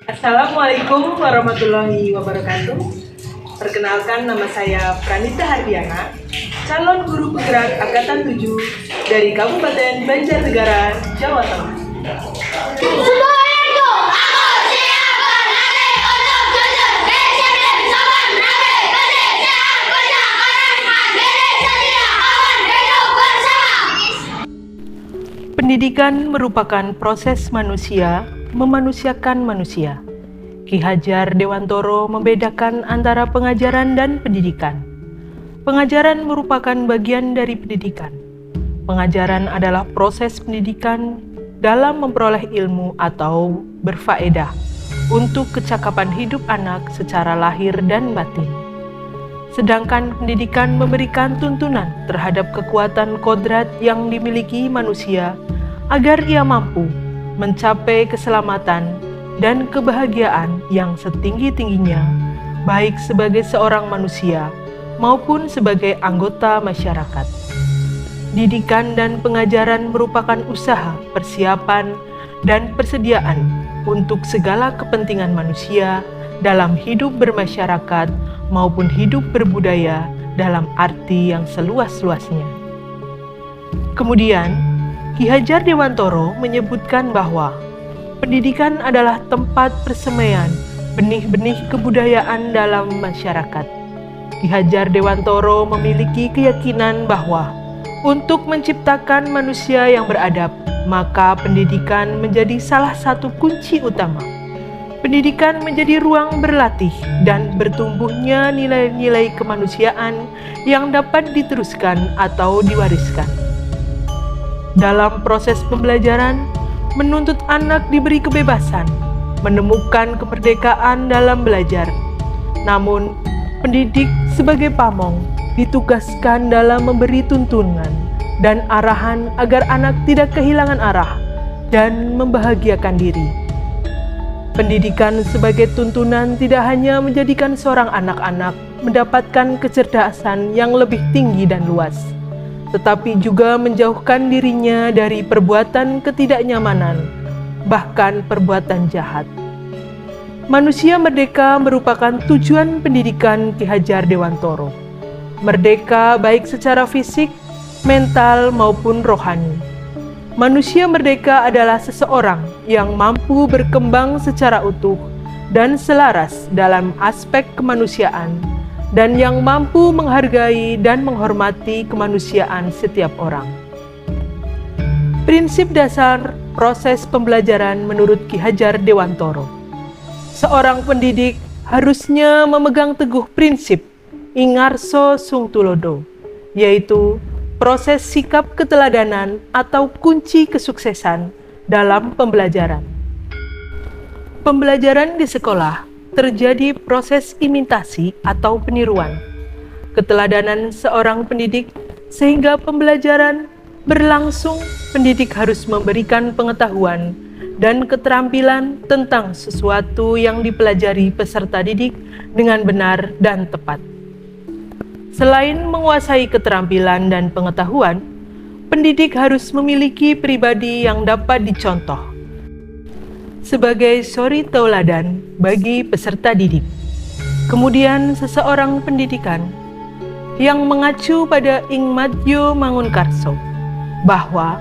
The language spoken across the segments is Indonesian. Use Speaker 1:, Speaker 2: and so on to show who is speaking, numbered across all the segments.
Speaker 1: Assalamualaikum warahmatullahi wabarakatuh. Perkenalkan, nama saya Pranita Hardiana, calon guru penggerak Angkatan 7 dari Kabupaten Banjarnegara, Jawa Tengah. Pendidikan merupakan proses manusia memanusiakan manusia. Ki Hajar Dewantoro membedakan antara pengajaran dan pendidikan. Pengajaran merupakan bagian dari pendidikan. Pengajaran adalah proses pendidikan dalam memperoleh ilmu atau berfaedah untuk kecakapan hidup anak secara lahir dan batin. Sedangkan pendidikan memberikan tuntunan terhadap kekuatan kodrat yang dimiliki manusia agar ia mampu mencapai keselamatan dan kebahagiaan yang setinggi-tingginya, baik sebagai seorang manusia maupun sebagai anggota masyarakat. Didikan dan pengajaran merupakan usaha, persiapan, dan persediaan untuk segala kepentingan manusia dalam hidup bermasyarakat maupun hidup berbudaya dalam arti yang seluas-luasnya. Kemudian, Ki Hajar Dewantoro menyebutkan bahwa pendidikan adalah tempat persemaian benih-benih kebudayaan dalam masyarakat. Ki Hajar Dewantoro memiliki keyakinan bahwa untuk menciptakan manusia yang beradab, maka pendidikan menjadi salah satu kunci utama. Pendidikan menjadi ruang berlatih dan bertumbuhnya nilai-nilai kemanusiaan yang dapat diteruskan atau diwariskan. Dalam proses pembelajaran, menuntut anak diberi kebebasan, menemukan kemerdekaan dalam belajar. Namun, pendidik sebagai pamong ditugaskan dalam memberi tuntunan dan arahan agar anak tidak kehilangan arah dan membahagiakan diri. Pendidikan sebagai tuntunan tidak hanya menjadikan seorang anak-anak mendapatkan kecerdasan yang lebih tinggi dan luas, tetapi juga menjauhkan dirinya dari perbuatan ketidaknyamanan, bahkan perbuatan jahat. Manusia merdeka merupakan tujuan pendidikan Ki Hajar Dewantoro. Merdeka baik secara fisik, mental, maupun rohani. Manusia merdeka adalah seseorang yang mampu berkembang secara utuh dan selaras dalam aspek kemanusiaan, dan yang mampu menghargai dan menghormati kemanusiaan setiap orang. Prinsip dasar proses pembelajaran menurut Ki Hajar Dewantoro. Seorang pendidik harusnya memegang teguh prinsip Ingarso Sung Tulodo, yaitu proses sikap keteladanan atau kunci kesuksesan dalam pembelajaran. Pembelajaran di sekolah terjadi proses imitasi atau peniruan, keteladanan seorang pendidik, sehingga pembelajaran berlangsung. Pendidik harus memberikan pengetahuan dan keterampilan tentang sesuatu yang dipelajari peserta didik dengan benar dan tepat. Selain menguasai keterampilan dan pengetahuan, pendidik harus memiliki pribadi yang dapat dicontoh sebagai suri tauladan bagi peserta didik. Kemudian seseorang pendidikan yang mengacu pada Ingmadjo Mangunkarso bahwa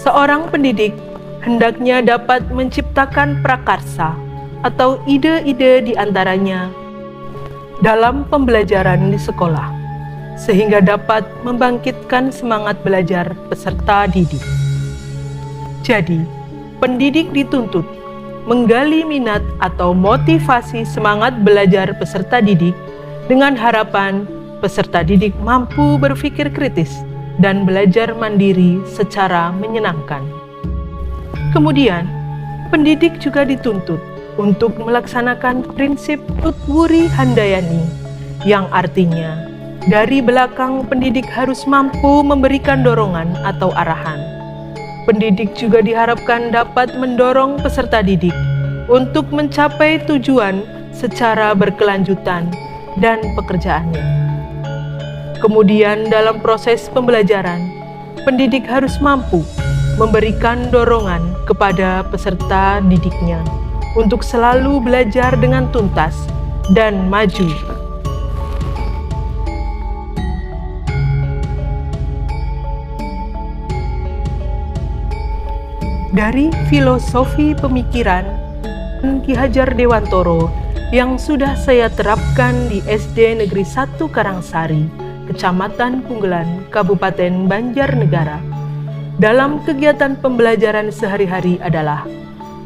Speaker 1: seorang pendidik hendaknya dapat menciptakan prakarsa atau ide-ide di antaranya dalam pembelajaran di sekolah, sehingga dapat membangkitkan semangat belajar peserta didik. Jadi, pendidik dituntut menggali minat atau motivasi semangat belajar peserta didik dengan harapan peserta didik mampu berpikir kritis dan belajar mandiri secara menyenangkan. Kemudian, pendidik juga dituntut untuk melaksanakan prinsip Tutwuri Handayani, yang artinya dari belakang pendidik harus mampu memberikan dorongan atau arahan. Pendidik juga diharapkan dapat mendorong peserta didik untuk mencapai tujuan secara berkelanjutan dan pekerjaannya. Kemudian dalam proses pembelajaran, pendidik harus mampu memberikan dorongan kepada peserta didiknya untuk selalu belajar dengan tuntas dan maju. Dari filosofi pemikiran Ki Hajar Dewantoro yang sudah saya terapkan di SD Negeri 1 Karangsari, Kecamatan Punggelan, Kabupaten Banjarnegara, dalam kegiatan pembelajaran sehari-hari adalah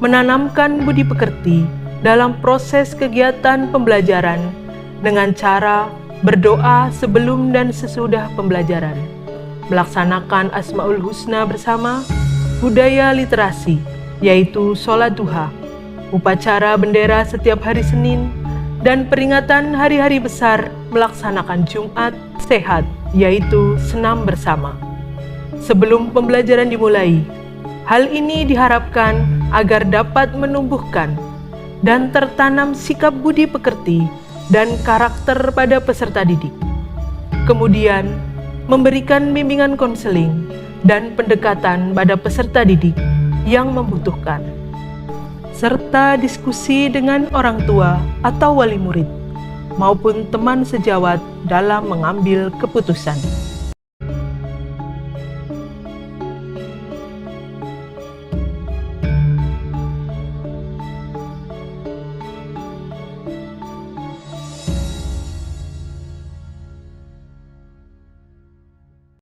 Speaker 1: menanamkan budi pekerti dalam proses kegiatan pembelajaran dengan cara berdoa sebelum dan sesudah pembelajaran, melaksanakan Asmaul Husna bersama, budaya literasi, yaitu sholat duha, upacara bendera setiap hari Senin, dan peringatan hari-hari besar melaksanakan Jumat Sehat, yaitu senam bersama. Sebelum pembelajaran dimulai, hal ini diharapkan agar dapat menumbuhkan dan tertanam sikap budi pekerti dan karakter pada peserta didik. Kemudian, memberikan bimbingan konseling dan pendekatan pada peserta didik yang membutuhkan, serta diskusi dengan orang tua atau wali murid maupun teman sejawat dalam mengambil keputusan.